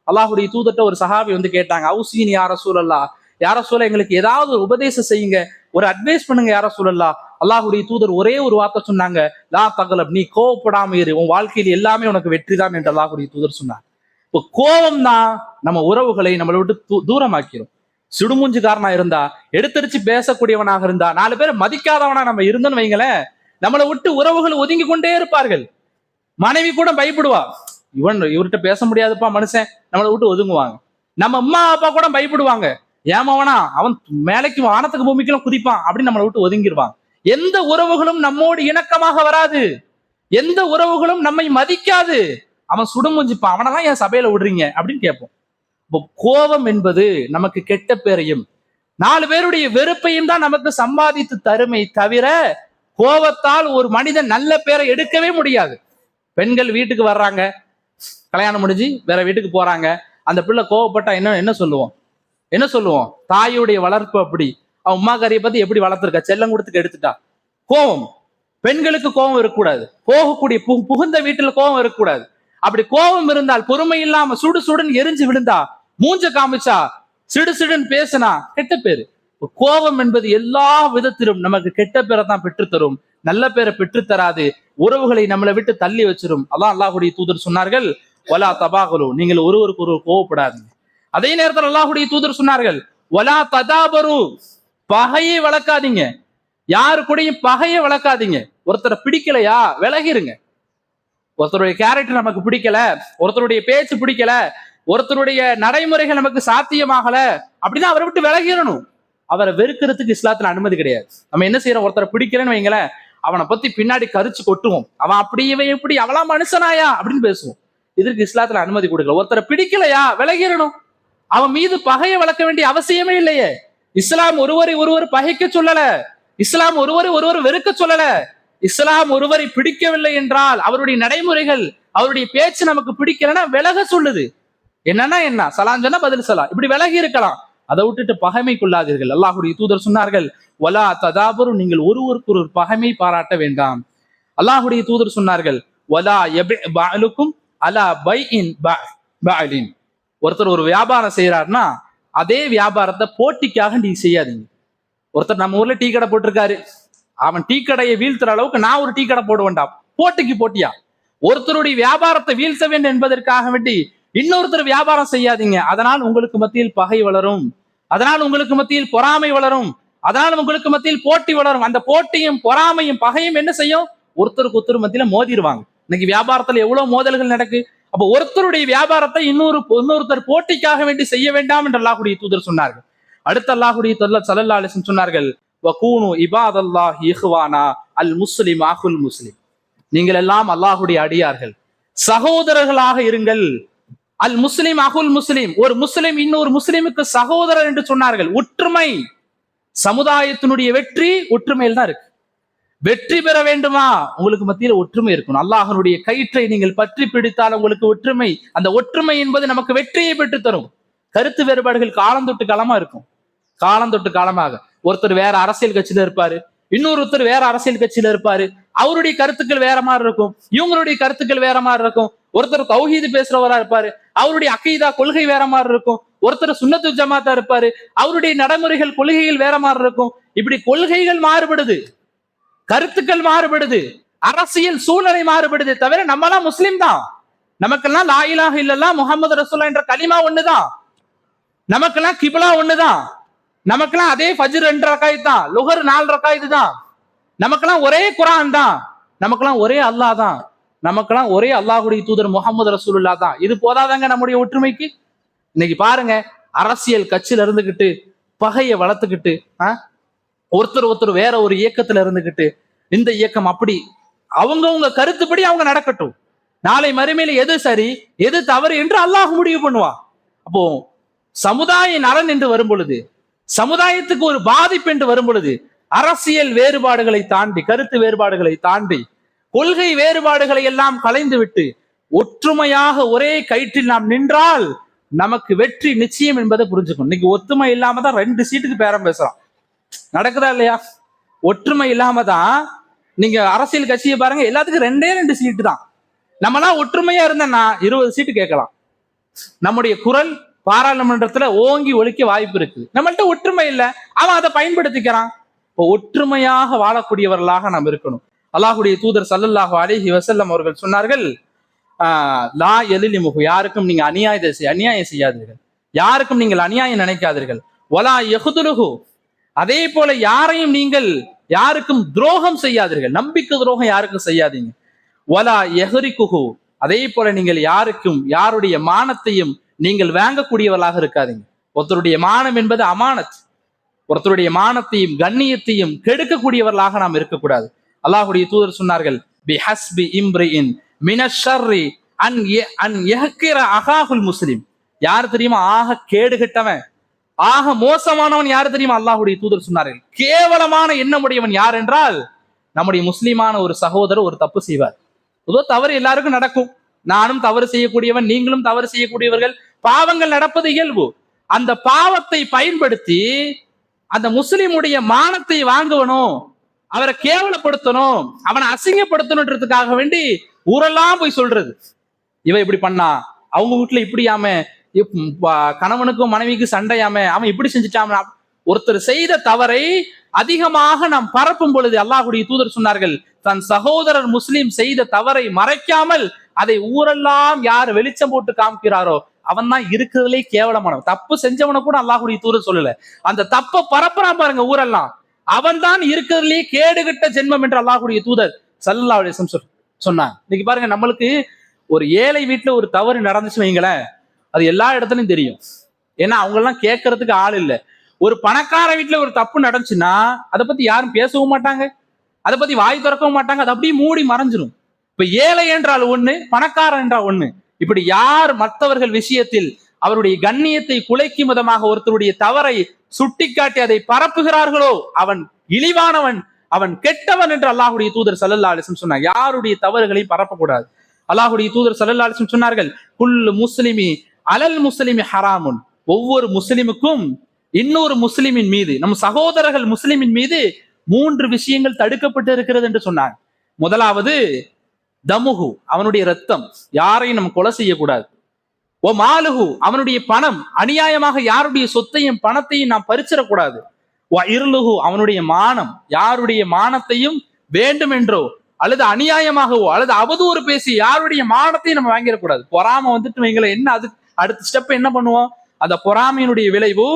அல்லாஹ்வுடைய தூதர்ட்ட ஒரு சஹாபி கேட்டாங்க, அவுசீனி யா ரசூலல்லாஹ், யா ரசூலல்லாஹ் எங்களுக்கு ஏதாவது ஒரு உபதேசம் செய்யுங்க, ஒரு அட்வைஸ் பண்ணுங்க யா ரசூலல்லாஹ். அல்லாஹ்வுடைய தூதர் ஒரே ஒரு வார்த்தை சொன்னாங்க, லா தகலப், நீ கோவப்படாம இரு, உன் வாழ்க்கையில் எல்லாமே உனக்கு வெற்றி தான் என்று அல்லாஹ்வுடைய தூதர் சொன்னாங்க. இப்போ கோபம் தான் நம்ம உறவுகளை நம்மளை விட்டு தூரமாக்கிறோம். சுடுமூஞ்சுக்காரனா இருந்தா, எடுத்தரிச்சு பேசக்கூடியவனாக இருந்தா, 4 பேரை மதிக்காதவனா நம்ம இருந்தோன்னு வைங்களேன், நம்மளை விட்டு உறவுகள் ஒதுங்கி கொண்டே இருப்பார்கள். மனைவி கூட பயப்படுவா, இவர்கிட்ட பேச முடியாதுப்பா மனுஷன், நம்மளை விட்டு ஒதுங்குவாங்க. நம்ம அம்மா அப்பா கூட பயப்படுவாங்க, ஏமாவனா அவன் மேலைக்கு வானத்துக்கு பூமிக்கெல்லாம் குதிப்பான் அப்படின்னு நம்மளை விட்டு ஒதுங்கிடுவாங்க. எந்த உறவுகளும் நம்மோடு இணக்கமாக வராது, எந்த உறவுகளும் நம்மை மதிக்காது. அவன் சுடுமுஞ்சிப்பான், அவனெல்லாம் ஏன் சபையில விடுறீங்க அப்படின்னு கேட்போம். இப்போ கோபம் என்பது நமக்கு கெட்ட பேரையும் 4 பேருடைய வெறுப்பையும் தான் நமக்கு சம்பாதித்து தருமை தவிர கோபத்தால் ஒரு மனிதன் நல்ல பேரை எடுக்கவே முடியாது. பெண்கள் வீட்டுக்கு வர்றாங்க, கல்யாணம் முடிஞ்சு வேற வீட்டுக்கு போறாங்க, அந்த பிள்ளை கோவப்பட்டா என்ன சொல்லுவோம்? தாயுடைய வளர்ப்பு அப்படி, அவன் உமா கறியை பத்தி எப்படி வளர்த்துருக்கா, செல்லம் கொடுத்துட்டு எடுத்துட்டா. கோபம், பெண்களுக்கு கோபம் இருக்கக்கூடாது, போகக்கூடிய புகுந்த வீட்டுல கோபம் இருக்கக்கூடாது. அப்படி கோபம் இருந்தால், பொறுமை இல்லாம சுடுன்னு எரிஞ்சு விழுந்தா மூஞ்ச காமிச்சா, சிடு சிடுன்னு பேசினா கெட்ட பேரு. கோபம் என்பது எல்லா விதத்திலும் நமக்கு கெட்ட பேரை தான் பெற்றுத்தரும், நல்ல பேரை பெற்றுத்தராது. உறவுகளை நம்மளை விட்டு தள்ளி வச்சிரும். அல்லாஹ்வுடைய தூதர் சொன்னார்கள், வலா தபாகலு, நீங்கள் ஒருவருக்கு ஒருவர் கோவப்படாதீங்க. அதே நேரத்தில் அல்லாஹ்வுடைய தூதர் சொன்னார்கள், வலா ததாபரு, பகையை வளர்க்காதீங்க. யாரு கூடயும் பகையை வளர்க்காதீங்க. ஒருத்தரை பிடிக்கலையா விலகிருங்க. ஒருத்தருடைய கேரக்டர் நமக்கு பிடிக்கல, ஒருத்தருடைய பேச்சு பிடிக்கல, ஒருத்தருடைய நடைமுறைகள் நமக்கு சாத்தியமாகல அப்படின்னா அவரை விட்டு விலகிடணும். அவரை வெறுக்கிறதுக்கு இஸ்லாத்துல அனுமதி கிடையாது. நம்ம என்ன செய்யறோம், ஒருத்தரை பிடிக்கலன்னு வைங்களேன், அவனை பத்தி பின்னாடி கரிச்சு கொட்டுவோம். அவன் அப்படி இவன் எப்படி, அவளா மனுஷனாயா அப்படின்னு பேசுவோம். இதற்கு இஸ்லாத்துல அனுமதி கொடுக்கல. ஒருத்தரை பிடிக்கலையா விலகிடணும். அவன் மீது பகையை வளர்க்க வேண்டிய அவசியமே இல்லையே. இஸ்லாம் ஒருவரை ஒருவர் பகைக்க சொல்லல, இஸ்லாம் ஒருவரை ஒருவர் வெறுக்க சொல்லல. இஸ்லாம் ஒருவரை பிடிக்கவில்லை என்றால் அவருடைய நடைமுறைகள், அவருடைய பேச்சு நமக்கு பிடிக்கலன்னா விலக சொல்லுது. என்னன்னா என்ன, சலாம் சொன்னா பதில் சலாம், இப்படி விலகி இருக்கலாம். அதை விட்டுட்டு பகைமை கொள்ளாதீர்கள். அல்லாஹ்வுடைய தூதர் சொன்னார்கள், வலா ததாபரு, நீங்கள் ஒருவருக்கு ஒரு பகைமை பாராட்ட வேண்டாம். அல்லாஹ்வுடைய தூதர் சொன்னார்கள், வலா யபி பஅலுக்கும் அலா பைஇன் பஅலின், ஒருத்தர் ஒரு வியாபாரம் செய்யறாருன்னா அதே வியாபாரத்தை போட்டிக்காக நீ செய்யாதீங்க. ஒருத்தர் நம்ம ஊர்ல டீ கடை போட்டிருக்காரு, அவன் டீ கடையை வீழ்த்துற அளவுக்கு நான் ஒரு டீ கடை போட வேண்டாம். போட்டிக்கு போட்டியா? ஒருத்தருடைய வியாபாரத்தை வீழ்த்த வேண்டும் என்பதற்காக வேண்டி இன்னொருத்தர் வியாபாரம் செய்யாதீங்க. அதனால் உங்களுக்கு மத்தியில் பகை வளரும், அதனால் உங்களுக்கு மத்தியில் பொறாமை வளரும், அதனால் உங்களுக்கு மத்தியில் போட்டி வளரும். அந்த போட்டியும் பொறாமையும் பகையும் என்ன செய்யும், ஒருத்தருக்கு ஒருத்தர் மத்தியில மோதிடுவாங்க. இன்னைக்கு வியாபாரத்துல எவ்வளவு மோதல்கள் நடக்கு. அப்ப ஒருத்தருடைய வியாபாரத்தை இன்னொருத்தர் போட்டிக்காக வேண்டி செய்ய வேண்டாம் என்று அல்லாஹ்வுடைய தூதர் சொன்னார்கள். அடுத்த அல்லாஹ்வுடைய தூதர் ஸல்லல்லாஹு அலைஹி வஸல்லம் சொன்னார்கள், வகூனு இபாதல்லாஹி இஹ்வானா அல் முஸ்லிம் அகுல் முஸ்லிம், நீங்கள் எல்லாம் அல்லாஹ்வுடைய அடியார்கள், சகோதரர்களாக இருங்கள். அல் முஸ்லிம் அகுல் முஸ்லிம், ஒரு முஸ்லிம் இன்னொரு முஸ்லிமுக்கு சகோதரர் என்று சொன்னார்கள். ஒற்றுமை, சமுதாயத்தினுடைய வெற்றி ஒற்றுமையில் தான் இருக்கு. வெற்றி பெற வேண்டுமா, உங்களுக்கு மத்தியில் ஒற்றுமை இருக்கணும். அல்லாஹ்வுடைய கயிற்றை நீங்கள் பற்றி பிடித்தால் உங்களுக்கு ஒற்றுமை, அந்த ஒற்றுமை என்பது நமக்கு வெற்றியை பெற்று தரும். கருத்து வேறுபாடுகள் காலம் தொட்டு காலமா இருக்கும். காலம் தொட்டு காலமாக ஒருத்தர் வேற அரசியல் கட்சியில இருப்பாரு, இன்னொருத்தர் வேற அரசியல் கட்சியில இருப்பாரு. அவருடைய கருத்துக்கள் வேற மாதிரி இருக்கும், இவங்களுடைய கருத்துக்கள் வேற மாதிரி இருக்கும். ஒருத்தர் தௌஹீது பேசுறவரா இருப்பாரு, அவருடைய அகீதா கொள்கை வேற மாதிரி இருக்கும். ஒருத்தர் சுன்னத்து ஜமாத்தா இருப்பாரு, அவருடைய நடைமுறைகள் கொள்கைகள் வேற மாதிரி இருக்கும். இப்படி கொள்கைகள் மாறுபடுது, கருத்துக்கள் மாறுபடுது, அரசியல் சூழ்நிலை மாறுபடுது. தவிர நம்மலாம் முஸ்லிம் தான். நமக்கெல்லாம் லா இலாஹ இல்லல்லாஹ் முஹம்மது ரசூலுல்லாஹ் என்ற கலிமா ஒண்ணுதான். நமக்கெல்லாம் கிப்லா ஒண்ணுதான். நமக்கெல்லாம் அதே ஃபஜ்ர் 2 ரக்காயத் தான், லுஹர் 4 ரக்காயத் தான். நமக்கெல்லாம் ஒரே குர்ஆன் தான். நமக்கெல்லாம் ஒரே அல்லாஹ் தான். நமக்கெல்லாம் ஒரே அல்லாஹ்வுடைய தூதர் முஹம்மது ரசூலுல்லாஹ் தான். இது போதாதாங்க நம்முடைய ஒற்றுமைக்கு? இன்னைக்கு பாருங்க, அரசியல் கட்சியில இருந்துகிட்டு பகையை வளர்த்துக்கிட்டு, ஒருத்தர் வேற ஒரு இயக்கத்துல இருந்துகிட்டு, இந்த இயக்கம் அப்படி, அவங்கவுங்க கருத்துப்படி அவங்க நடக்கட்டும். நாளை மறுமையில எது சரி எது தவறு என்று அல்லாஹ் முடிவு பண்ணுவான். அப்போ சமுதாய நலன் என்று வரும் பொழுது, சமுதாயத்துக்கு ஒரு பாதிப்பு என்று வரும் பொழுது, அரசியல் வேறுபாடுகளை தாண்டி, கருத்து வேறுபாடுகளை தாண்டி, கொள்கை வேறுபாடுகளை எல்லாம் கலைந்து விட்டு ஒற்றுமையாக ஒரே கயிற்றில் நாம் நின்றால் நமக்கு வெற்றி நிச்சயம் என்பதை புரிஞ்சுக்கணும். இன்னைக்கு ஒற்றுமை இல்லாம தான் 2 சீட்டுக்கு பேரம் பேசுறான். நடக்குதா இல்லையா? ஒற்றுமை இல்லாம தான் நீங்க அரசியல் கட்சியை பாருங்க, எல்லாத்துக்கும் 2 சீட்டு தான். நம்மளாம் ஒற்றுமையா இருந்தோம்னா 20 சீட்டு கேட்கலாம். நம்முடைய குரல் பாராளுமன்றத்துல ஓங்கி ஒலிக்க வாய்ப்பு இருக்கு. நம்மள்ட்ட ஒற்றுமை இல்லை, அவன் அதை பயன்படுத்திக்கிறான். இப்போ ஒற்றுமையாக வாழக்கூடியவர்களாக நாம் இருக்கணும். அல்லாஹ்வுடைய தூதர் ஸல்லல்லாஹு அலைஹி வஸல்லம் அவர்கள் சொன்னார்கள், லா யலிமுஹு, யாருக்கும் நீங்க அநியாயம் செய்யாதீர்கள், யாருக்கும் நீங்கள் அநியாயம் நினைக்காதீர்கள். வலா யஹ்துலுஹு, அதே போல யாருக்கும் துரோகம் செய்யாதீர்கள், நம்பிக்கை துரோகம் யாருக்கும் செய்யாதீங்க. வலா யஹ்ரிகுஹு, அதே போல நீங்கள் யாருடைய மானத்தையும் நீங்கள் வாங்கக்கூடியவர்களாக இருக்காதீங்க. ஒருத்தருடைய மானம் என்பது அமானத். ஒருத்தருடைய மானத்தையும் கண்ணியத்தையும் கெடுக்கக்கூடியவர்களாக நாம் இருக்கக்கூடாது. அல்லாஹ்வுடைய தூதர் சொன்னார்கள், பிஹஸ்பி இம்ரிஇன் மினஷ் ஷர்ரி அன் யஹ்கிர அகாஹுல் முஸ்லிம், யார் தெரியுமா ஆக கேடுகட்டவன், ஆக மோசமானவன் யார் தெரியுமா? அல்லாஹ்வுடைய தூதர் சொன்னார்கள், கேவலமான எண்ணமுடையவன் யார் என்றால், நம்முடைய முஸ்லிமான ஒரு சகோதரர் ஒரு தப்பு செய்வார். பொதுவாக தவறு எல்லாருக்கும் நடக்கும். நானும் தவறு செய்யக்கூடியவன், நீங்களும் தவறு செய்யக்கூடியவர்கள். பாவங்கள் நடப்பது இயல்பு. அந்த பாவத்தை பயன்படுத்தி அந்த முஸ்லிமுடைய மானத்தை வாங்கணும், அவரை கேவலப்படுத்தணும், அவனை அசிங்கப்படுத்தணுன்றதுக்காக வேண்டி ஊரெல்லாம் போய் சொல்றது, இவன் இப்படி பண்ணா, அவங்க வீட்டுல இப்படியாம, கணவனுக்கும் மனைவிக்கு சண்டையாம அவன் இப்படி செஞ்சுட்டான். ஒருத்தர் செய்த தவறை அதிகமாக நாம் பரப்பும் பொழுது அல்லாஹ்வுடைய தூதர் சொன்னார்கள், தன் சகோதரர் முஸ்லிம் செய்த தவறை மறைக்காமல் அதை ஊரெல்லாம் யார் வெளிச்சம் போட்டு காமிக்கிறாரோ அவன் தான் இருக்கிறதுலே கேவலமானவன். தப்பு செஞ்சவனை கூட அல்லாஹ்வுடைய தூதர் சொல்லல, அந்த தப்பை பரப்புறான் பாருங்க ஊரெல்லாம், அவன் தான் இருக்கிறதுலே கேடுகட்ட ஜென்மம் என்று அல்லாஹ்வுடைய தூதர் ஸல்லல்லாஹு அலைஹி வஸல்லம் சொன்னாங்க. இன்னைக்கு பாருங்க, நம்மளுக்கு ஒரு ஏழை வீட்டுல ஒரு தவறு நடந்துச்சு வைங்களேன், அது எல்லா இடத்துலயும் தெரியும். ஏன்னா அவங்க எல்லாம் கேட்கறதுக்கு ஆள் இல்லை. ஒரு பணக்கார வீட்டுல ஒரு தப்பு நடந்துச்சுன்னா அதை பத்தி யாரும் பேசவும் மாட்டாங்க, அதை பத்தி வாய் திறக்கவும் மாட்டாங்க, அது அப்படியே மூடி மறைஞ்சிரும். இப்ப ஏழை என்றால் ஒண்ணு, பணக்காரன் என்றால் ஒண்ணு. இப்படி யார் மற்றவர்கள் விஷயத்தில் அவருடைய கண்ணியத்தை குலைக்கும் விதமாக ஒருத்தருடைய தவறை சுட்டிக்காட்டி அதை பரப்புகிறார்களோ அவன் இழிவானவன், அவன் கெட்டவன் என்று அல்லாஹ்வுடைய தூதர் ஸல்லல்லாஹு அலைஹி வஸல்லம் சொன்னார். யாருடைய தவறுகளை பரப்பக்கூடாது. அல்லாஹ்வுடைய தூதர் ஸல்லல்லாஹு அலைஹி வஸல்லம் சொன்னார்கள், குல்லு முஸ்லிமி அலல் முஸ்லிமி ஹராமுன், ஒவ்வொரு முஸ்லிமுக்கும் இன்னொரு முஸ்லிமின் மீது, நம் சகோதரர்கள் முஸ்லிமின் மீது 3 விஷயங்கள் தடுக்கப்பட்டு இருக்கிறது என்று சொன்னார். முதலாவது தமுகு, அவனுடைய ரத்தம், யாரையும் நம்ம கொலை செய்யக்கூடாது. ஓ மாலுகு, அவனுடைய பணம், அநியாயமாக யாருடைய சொத்தையும் பணத்தையும் நாம் பறிச்சிடக்கூடாது. ஓ இருளுகு, அவனுடைய மானம், யாருடைய மானத்தையும் வேண்டும் என்றோ அல்லது அநியாயமாகவோ அல்லது அவதூறு பேசி யாருடைய மானத்தையும் நம்ம வாங்கிடக்கூடாது. பொறாமை வந்துட்டு வைங்கள, என்ன அது அடுத்த ஸ்டெப் என்ன பண்ணுவோம், அந்த பொறாமையினுடைய விளைவு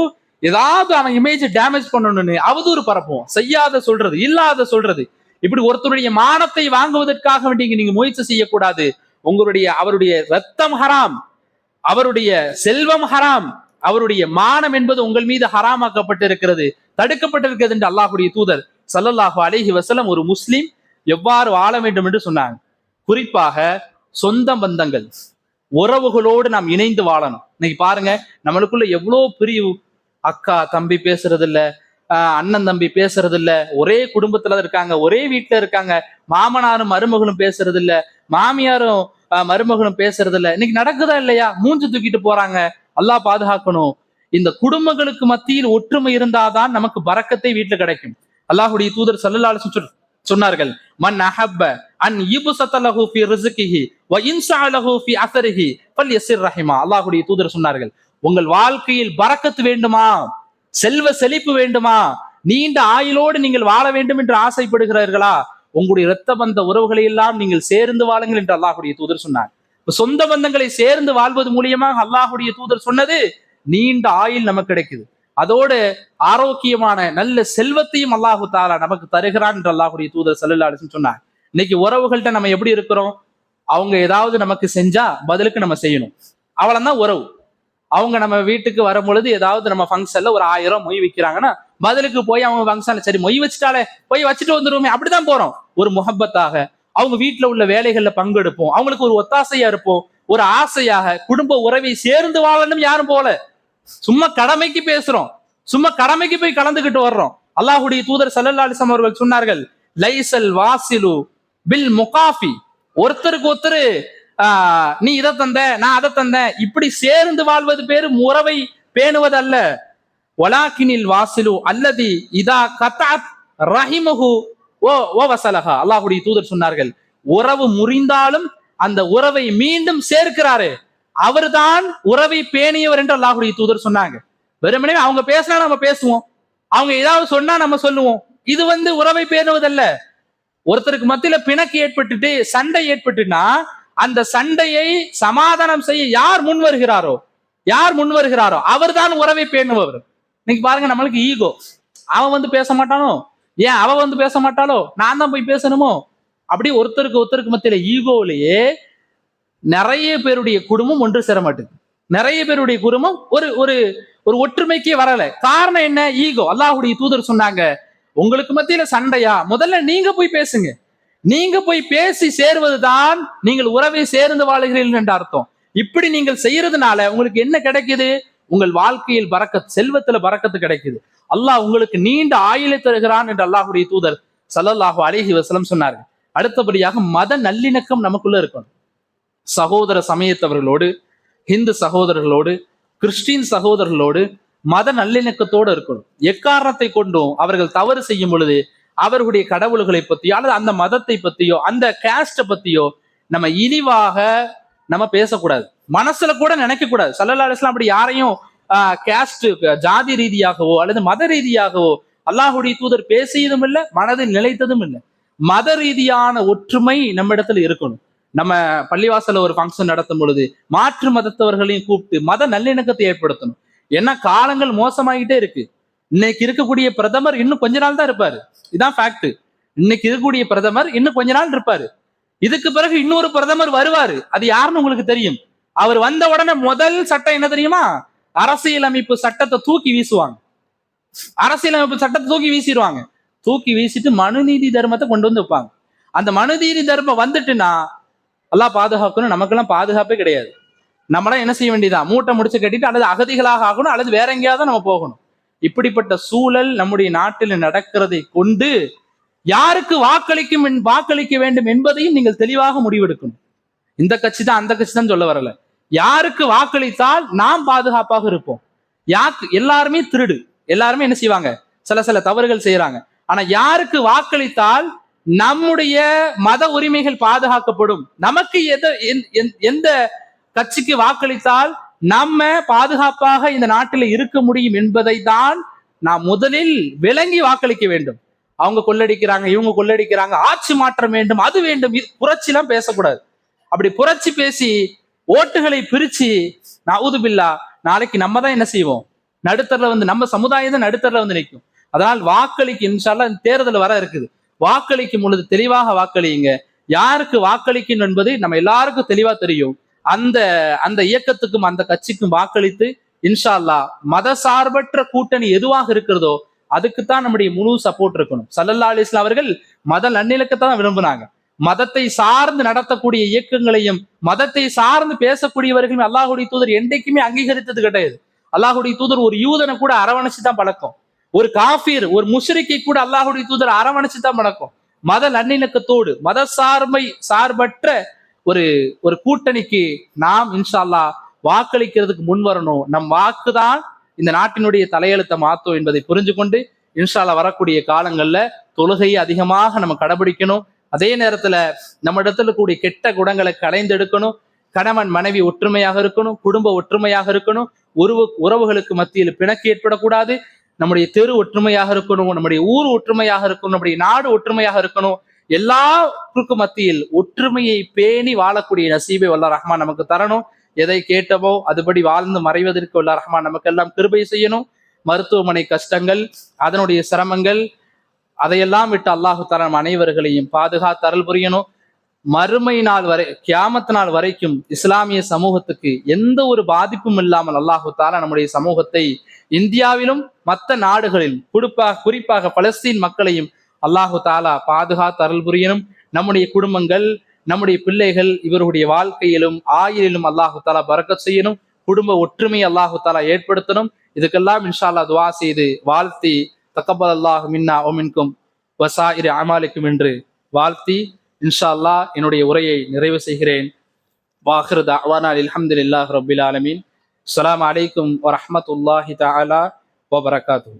ஏதாவது அவன் இமேஜ் டேமேஜ் பண்ணணும்னு அவதூறு பரப்புவோம், செய்யாத சொல்றது, இல்லாத சொல்றது. இப்படி ஒருத்தருடைய மானத்தை வாங்குவதற்காக வேண்டிய நீங்க முயற்சி செய்யக்கூடாது. அவருடைய ரத்தம் ஹராம், அவருடைய செல்வம் ஹராம், அவருடைய மானம் என்பது உங்கள் மீது ஹராமாக்கப்பட்டிருக்கிறது, தடுக்கப்பட்டிருக்கிறது என்று அல்லாஹ்வுடைய தூதர் ஸல்லல்லாஹு அலைஹி வஸல்லம் ஒரு முஸ்லிம் எவ்வாறு வாழ வேண்டும் என்று சொன்னாங்க. குறிப்பாக சொந்த பந்தங்கள், உறவுகளோடு நாம் இணைந்து வாழணும். இன்னைக்கு பாருங்க, நம்மளுக்குள்ள எவ்வளவு பிரிவு, அக்கா தம்பி பேசுறது இல்ல, அண்ணன் தம்பி பேசுறது இல்ல, ஒரே குடும்பத்துல இருக்காங்க, ஒரே வீட்டுல இருக்காங்க, மாமனாரும் மருமகளும் பேசுறது இல்ல, மாமியாரும் மருமகளும் பேசுறது இல்ல. இன்னைக்கு நடக்குதா இல்லையா? மூஞ்சு தூக்கிட்டு போறாங்க. அல்லாஹ் பாதுகாக்கணும். இந்த குடும்பங்களுக்கு மத்தியில் ஒற்றுமை இருந்தாதான் நமக்கு பரக்கத்தை வீட்டுல கிடைக்கும். அல்லாஹ்வுடைய தூதர் ஸல்லல்லாஹு அலைஹி வஸல்லம் சொன்னார்கள், மன் அஹப்ப அன் யுப்ஸத லஹு ஃபீ ரிஸ்கிஹி வ இன்ஸஅ லஹு ஃபீ அஸரிஹி ஃபல்யஸிர் ரஹிமா. அல்லாஹ்வுடைய தூதர் சொன்னார்கள், உங்கள் வாழ்க்கையில் பரக்கத்து வேண்டுமா, செல்வ செழிப்பு வேண்டுமா, நீண்ட ஆயுளோடு நீங்கள் வாழ வேண்டும் என்று ஆசைப்படுகிறீர்களா, உங்களுடைய இரத்த பந்த உறவுகளை எல்லாம் நீங்கள் சேர்ந்து வாழுங்கள் என்று அல்லாஹ்வுடைய தூதர் சொன்னார். சொந்த பந்தங்களை சேர்ந்து வாழ்வது மூலியமாக அல்லாஹ்வுடைய தூதர் சொன்னது நீண்ட ஆயுள் நமக்கு கிடைக்குது, அதோடு ஆரோக்கியமான நல்ல செல்வத்தையும் அல்லாஹு தாலா நமக்கு தருகிறான் என்று அல்லாஹ்வுடைய தூதர் ஸல்லல்லாஹு அலைஹி வஸல்லம் சொன்னார். இன்னைக்கு உறவுகள்கிட்ட நம்ம எப்படி இருக்கிறோம், அவங்க ஏதாவது நமக்கு செஞ்சா பதிலுக்கு நம்ம செய்யணும், அவ்வளவுதான் உறவு. அவங்க நம்ம வீட்டுக்கு வரும் பொழுது ஏதாவது நம்ம ஃபங்க்ஷன்ல ஒரு 1000 மொய் வைக்கிறாங்கன்னா பதிலுக்கு போய் அவங்க ஃபங்க்ஷன்ல சரி மொய் வச்சுட்டாலே போய் வச்சுட்டு வந்துருவோமே, அப்படிதான் போறோம். ஒரு முஹப்பத்தாக அவங்க வீட்டுல உள்ள வேலைகள்ல பங்கெடுப்போம், அவங்களுக்கு ஒரு ஒத்தாசையா இருப்போம், ஒரு ஆசையாக குடும்ப உறவை சேர்ந்து வாழணும் யாரும் போல. சும்மா கடமைக்கு பேசுறோம், சும்மா கடமைக்கு போய் கலந்துகிட்டு வர்றோம். அல்லாஹ்வுடைய தூதர் ஸல்லல்லாஹு அலைஹி வஸல்லம் அவர்கள் சொன்னார்கள், லைசல் வாசிலு பில் முகாஃபி, ஒருத்தருக்கு ஒருத்தர் நீ இதை தந்த நான் அதை தந்தேன் இப்படி சேர்ந்து வாழ்வது பேரு உறவை பேணுவது அல்ல. வலாக்கினில் வாசிலு அல்லதி இதா கதஅத் ரஹிமஹு ஓ வஸலஹா. அல்லாஹ்வுடைய தூதர் சொன்னார்கள், உறவு முறிந்தாலும் அந்த உறவை மீண்டும் சேர்க்கிறாரு, அவர்தான் உறவை பேணியவர் என்று அல்லாஹ்வுடைய தூதர் சொன்னாங்க. வெறுமனே அவங்க பேசினா நம்ம பேசுவோம், அவங்க ஏதாவது சொன்னா நம்ம சொல்லுவோம், இது உறவை பேணுவதல்ல. ஒருத்தருக்கு மத்தியில பிணக்கு ஏற்பட்டுட்டு சண்டை ஏற்பட்டுனா அந்த சண்டையை சமாதானம் செய்ய யார் முன் வருகிறாரோ அவர்தான் உறவை பேணுபவர். இன்னைக்கு பாருங்க, நம்மளுக்கு ஈகோ, அவன் பேச மாட்டானோ, ஏன் அவ பேச மாட்டாளோ, நான் தான் போய் பேசணுமோ, அப்படி ஒருத்தருக்கு மத்தியில ஈகோவிலேயே நிறைய பேருடைய குடும்பம் ஒன்று சேர மாட்டேங்குது, நிறைய பேருடைய குடும்பம் ஒரு ஒரு ஒற்றுமைக்கே வரல. காரணம் என்ன? ஈகோ. அல்லாஹ்வுடைய தூதர் சொன்னாங்க, உங்களுக்கு மத்தியில சண்டையா, முதல்ல நீங்க போய் பேசுங்க, நீங்க போய் பேசி சேருவதுதான் நீங்கள் உறவை சேர்ந்து வாழுகிறீர்கள் என்ற அர்த்தம். இப்படி நீங்கள் செய்யறதுனால உங்களுக்கு என்ன கிடைக்குது? உங்கள் வாழ்க்கையில் பரக்கத், செல்வத்துல பரக்கத்து கிடைக்குது. அல்லாஹ் உங்களுக்கு நீண்ட ஆயுளை தருகிறான் என்று அல்லாஹ்வுடைய தூதர் ஸல்லல்லாஹு அலைஹி வஸல்லம் சொன்னார்கள். அடுத்தபடியாக மத நல்லிணக்கம் நமக்குள்ள இருக்கணும். சகோதர சமயத்தவர்களோடு, ஹிந்து சகோதரர்களோடு, கிறிஸ்டின் சகோதரர்களோடு மத நல்லிணக்கத்தோடு இருக்கணும். எக்காரணத்தை கொண்டும் அவர்கள் தவறு செய்யும் பொழுது அவர்களுடைய கடவுள்களை பத்தியோ அல்லது அந்த மதத்தை பத்தியோ அந்த கேஸ்ட பத்தியோ நம்ம இழிவாக நம்ம பேசக்கூடாது, மனசுல கூட நினைக்க கூடாது. ஸல்லல்லாஹு அலைஹி வஸல்லம் அப்படி யாரையும் கேஸ்ட் ஜாதி ரீதியாகவோ அல்லது மத ரீதியாகவோ அல்லாஹுடைய தூதர் பேசியதும் இல்லை, மனதில் நிலைத்ததும் இல்லை. மத ரீதியான ஒற்றுமை நம்ம இடத்துல இருக்கணும். நம்ம பள்ளிவாசல ஒரு ஃபங்க்ஷன் நடத்தும் பொழுது மாற்று மதத்தவர்களையும் கூப்பிட்டு மத நல்லிணக்கத்தை ஏற்படுத்தணும். ஏன்னா காலங்கள் மோசமாகிட்டே இருக்கு. இன்னைக்கு இருக்கக்கூடிய பிரதமர் இன்னும் கொஞ்ச நாள் தான் இருப்பாரு, இதான் ஃபேக்ட். இன்னைக்கு இருக்கக்கூடிய பிரதமர் இன்னும் கொஞ்ச நாள் இருப்பாரு. இதுக்கு பிறகு இன்னொரு பிரதமர் வருவாரு, அது யாருன்னு உங்களுக்கு தெரியும். அவர் வந்த உடனே முதல் சட்டம் என்ன தெரியுமா? அரசியலமைப்பு சட்டத்தை தூக்கி வீசுவாங்க. அரசியலமைப்பு சட்டத்தை தூக்கி வீசிடுவாங்க. தூக்கி வீசிட்டு மனுநீதி தர்மத்தை கொண்டு வந்து வைப்பாங்க. அந்த மனுநீதி தர்மம் வந்துட்டுன்னா எல்லாம் பாதுகாக்கணும், நமக்கெல்லாம் பாதுகாப்பே கிடையாது. நம்மளாம் என்ன செய்ய வேண்டியதா? மூட்டை முடிச்சு கட்டிட்டு அல்லது அகதிகளாக ஆகணும் அல்லது வேற எங்கேயாவது நம்ம போகணும். இப்படிப்பட்ட சூழல் நம்முடைய நாட்டில் நடக்கிறதை கொண்டு யாருக்கு வாக்களிக்க வேண்டும் என்பதையும் நீங்கள் தெளிவாக முடிவெடுக்கணும். இந்த கட்சி தான் அந்த கட்சி தான் சொல்ல வரல. யாருக்கு வாக்களித்தால் நாம் பாதுகாப்பாக இருப்போம். எல்லாருமே திருடு, எல்லாருமே என்ன செய்வாங்க? சில தவறுகள் செய்யறாங்க. ஆனா யாருக்கு வாக்களித்தால் நம்முடைய மத உரிமைகள் பாதுகாக்கப்படும், நமக்கு எந்த கட்சிக்கு வாக்களித்தால் நம்ம பாதுகாப்பாக இந்த நாட்டில் இருக்க முடியும் என்பதை தான் நாம் முதலில் விளங்கி வாக்களிக்க வேண்டும். அவங்க கொள்ளடிக்கிறாங்க, இவங்க கொள்ளடிக்கிறாங்க, ஆட்சி மாற்றம் வேண்டும், அது வேண்டும், புரட்சி எல்லாம் பேசக்கூடாது. அப்படி புரட்சி பேசி ஓட்டுகளை பிரிச்சு நவுதுபில்லா, நாளைக்கு நம்ம தான் என்ன செய்வோம்? நடுத்தரில் வந்து நம்ம சமுதாயம் தான் நடுத்தரில் வந்து நிற்கும். அதனால் வாக்களிக்கு இன்ஷா அல்லாஹ் தேர்தல் வர இருக்குது. வாக்களிக்கும் பொழுது தெளிவாக வாக்களியுங்க. யாருக்கு வாக்களிக்கணும் என்பது நம்ம எல்லாருக்கும் தெளிவா தெரியும். அந்த இயக்கத்துக்கும் அந்த கட்சிக்கும் வாக்களித்து இன்ஷா அல்லாஹ் மத சார்பற்ற கூட்டணி எதுவாக இருக்கிறதோ அதுக்குத்தான் நம்முடைய முழு சப்போர்ட் இருக்கணும். ஸல்லல்லாஹு அலைஹி வஸல்லம் அவர்கள் மத நல்லிணக்கத்தை தான் விரும்பினாங்க. மதத்தை சார்ந்து நடத்தக்கூடிய இயக்கங்களையும் மதத்தை சார்ந்து பேசக்கூடியவர்களும் அல்லாஹுடைய தூதர் என்றைக்குமே அங்கீகரித்தது கிடையாது. அல்லாஹுடைய தூதர் ஒரு யூதனை கூட அரவணைச்சு தான் பழக்கம். ஒரு காஃபிர், ஒரு முஷ்ரிக்கை கூட அல்லாஹுடைய தூதர் அரவணைச்சு தான் பழக்கம். மத நல்லிணக்கத்தோடு மத சார்பற்ற ஒரு கூட்டணிக்கு நாம் இன்ஷா அல்லாஹ் வாக்களிக்கிறதுக்கு முன் வரணும். நம் வாக்குதான் இந்த நாட்டினுடைய தலையெழுத்தை மாற்றும் என்பதை புரிஞ்சு கொண்டு இன்ஷா அல்லாஹ் வரக்கூடிய காலங்கள்ல தொழுகையை அதிகமாக நம்ம கடைபிடிக்கணும். அதே நேரத்துல நம்ம இடத்துல இருக்கக்கூடிய கெட்ட குணங்களை களைந்தெடுக்கணும். கணவன் மனைவி ஒற்றுமையாக இருக்கணும், குடும்ப ஒற்றுமையாக இருக்கணும், உறவுகளுக்கு மத்தியில் பிணக்கு ஏற்படக்கூடாது, நம்முடைய தெரு ஒற்றுமையாக இருக்கணும், நம்முடைய ஊர் ஒற்றுமையாக இருக்கணும், நம்முடைய நாடு ஒற்றுமையாக இருக்கணும். எல்லாருக்கும் மத்தியில் ஒற்றுமையை பேணி வாழக்கூடிய நசீபை வல்ல ரஹ்மான் நமக்கு தரணும். எதை கேட்டவோ அதுபடி வாழ்ந்து மறைவதற்கு வல்ல ரஹ்மான் நமக்கு எல்லாம் கிருபை செய்யணும். மருத்துவமனை கஷ்டங்கள், அதனுடைய சிரமங்கள், அதையெல்லாம் விட்டு அல்லாஹு தஆலா அனைவர்களையும் பாதுகாத்து அருள் புரியணும். மறுமை நாள் வரை, கியாமத் நாள் வரைக்கும் இஸ்லாமிய சமூகத்துக்கு எந்த ஒரு பாதிப்பும் இல்லாமல் அல்லாஹு தஆலா நம்முடைய சமூகத்தை இந்தியாவிலும் மற்ற நாடுகளில் குறிப்பாக பலஸ்தீன் மக்களையும் அல்லாஹு தஆலா பாதுகாத்து அருள் புரியணும். நம்முடைய குடும்பங்கள், நம்முடைய பிள்ளைகள், இவருடைய வாழ்க்கையிலும் ஆயுளிலும் அல்லாஹு தஆலா பரக்கத் செய்யணும். குடும்ப ஒற்றுமை அல்லாஹு தஆலா ஏற்படுத்தணும். இதுக்கெல்லாம் இன்ஷா அல்லாஹ் துஆ செய்து வாழ்த்தி தக்கபல் அல்லாஹு மின்னா வ மின்கும் வஸாயிரி அமாலிக்கும் என்று வாழ்த்தி இன்ஷா அல்லாஹ் என்னுடைய உரையை நிறைவு செய்கிறேன். வாஹிரு தஅவானா அல்ஹம்துலில்லாஹி ரப்பில் ஆலமீன். அஸ்ஸலாமு அலைக்கும் வரஹ்மத்துல்லாஹி தஆலா வ பரகாத்துஹு.